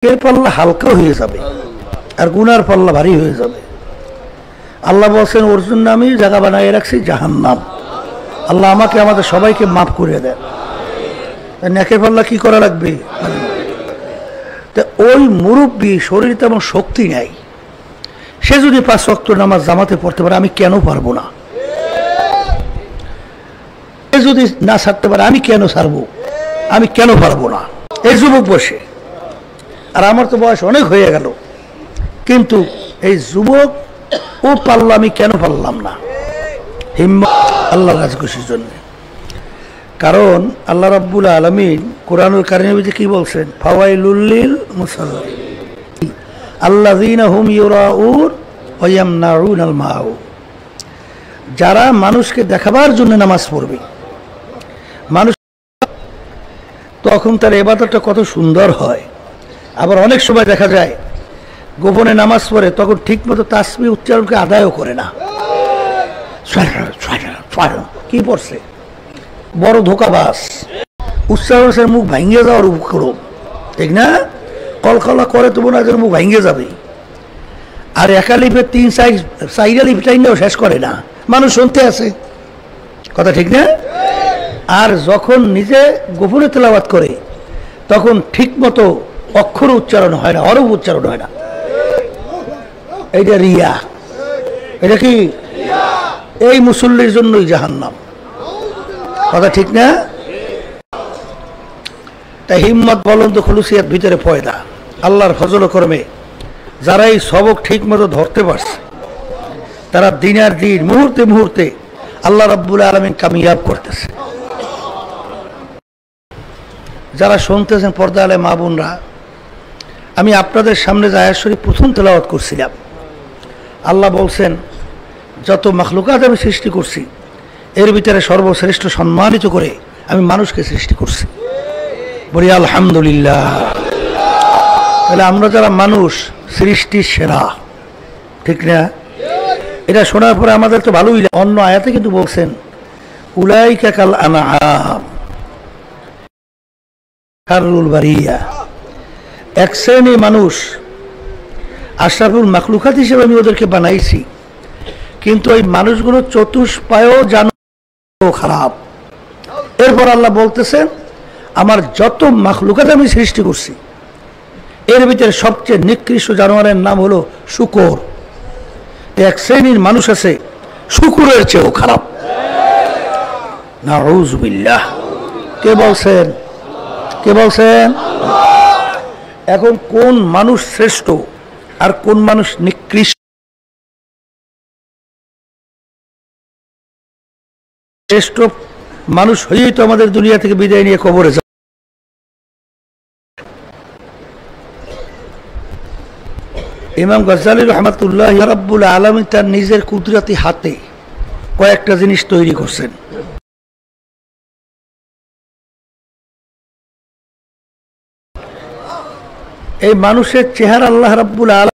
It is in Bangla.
এর পাল্লা হালকা হয়ে যাবে আর গুনার পাল্লা ভারী হয়ে যাবে। আল্লাহ বলছেন ওর জন্য আমি জায়গা বানিয়ে রাখছি জাহান্নাম। আল্লাহ আমাকে আমাদের সবাইকে মাফ করে দেন। নেকের পাল্লা কি করা লাগবে? তা ওই মুরব্বী শরীরে তেমন শক্তি নাই, সে যদি 5 ওয়াক্ত নামাজ জামাতে পড়তে পারে, আমি কেন পারবো না? সে যদি না ছাড়তে পারে, আমি কেন ছাড়বো? আমি কেন পারবো না? এই যুবক বসে, আর আমার তো বয়স অনেক হয়ে গেল, কিন্তু এই যুবক ও পারল, আমি কেন পারলাম না? হিম্মত আল্লাহর রাজখুশির জন্য। কারণ আল্লাহ রাব্বুল আলামিন কোরআনুল কারীমে কি বলছেন? ফাওয়াইলুল লিল মুসাল্লিন আল্লাযীনা হুম ইউরাউন ওয়া ইয়ামনাউনাল মাউন। যারা মানুষকে দেখাবার জন্য নামাজ পড়বে, মানুষ তখন তার ইবাদতটা কত সুন্দর হয়। আবার অনেক সময় দেখা যায় গোপনে নামাজ পড়ে, তখন ঠিকমতো তাসবিহ উচ্চারণকে আদায়ও করে না। কি পড়ছে? বড় ধোকাবাজ। উচ্চারণের মুখ ভাঙ্গে যাওয়ার উপক্রম, ঠিক না? কলকলা করে তো মনে হয় মুখ ভাঙ্গে যাবে। আর একালিপের 3-4 লিপ টাইমটাও শেষ করে না, মানুষ শুনতে আছে। কথা ঠিক না? আর যখন নিজে গোপনে তেলাওয়াত করে, তখন ঠিক মতো অক্ষর উচ্চারণ হয় না, হরফ উচ্চারণ হয় না। এইটা রিয়া। এটা কি? এই মুসল্লির জন্যই জাহান্নাম। কথা ঠিক না? তাই হিম্মত বলন্ত খুলুসিয়াত ভিতরে পয়দা। আল্লাহর ফজল কর্মে যারা এই সবক ঠিক মতো ধরতে পারছে, তারা দিনের দিন মুহূর্তে মুহূর্তে আল্লাহ রাব্বুল আলামিন কামিয়াব করতেছে। যারা শুনতেছেন পর্দা আলে মা বোনরা, আমি আপনাদের সামনে যে আয়াত শরীফ প্রথম তেলাওয়াত করছিলাম, আল্লাহ বলছেন যত মাখলুকাত আমি সৃষ্টি করছি, এর ভিতরে সর্বশ্রেষ্ঠ সম্মানিত করে আমি মানুষকে সৃষ্টি করছি। বলি আলহামদুলিল্লাহ। তাহলে আমরা যারা মানুষ, সৃষ্টির সেরা, ঠিক না? এটা শোনার পরে আমাদের তো ভালোই লাগে। অন্য আয়াতে কিন্তু বলছেন উলাইকা কাল আনআম খায়রুল বারিয়া। এক শ্রেণী মানুষ, আশরাফুল মাখলুকাত হিসেবে আমি ওদেরকে বানাইছি, কিন্তু ওই মানুষগুলো চতুষ্পায়ও জানো খারাপ। এরপর আল্লাহ বলতেছেন আমার যত মাখলুকাত আমি সৃষ্টি করছি, এর ভিতরে সবচেয়ে নিকৃষ্ট জানোয়ারের নাম হলো শূকর। এক শ্রেণীর মানুষ আছে শূকরের চেয়েও খারাপ। নাউযুবিল্লাহ। কে বলছেন? কে বলছেন? এখন কোন মানুষ শ্রেষ্ঠ আর কোন মানুষ নিকৃষ্ট? শ্রেষ্ঠ মানুষ হয়েই তো আমাদের দুনিয়া থেকে বিদায় নিয়ে কবরে যায়। ইমাম গজ্জালী রাহমাতুল্লাহ রাব্বুল আলামিন তার নিজের কুদরতি হাতে কয়েকটা জিনিস তৈরি করছেন। এই মানুষের চেহারা আল্লাহ রাব্বুল আলামিন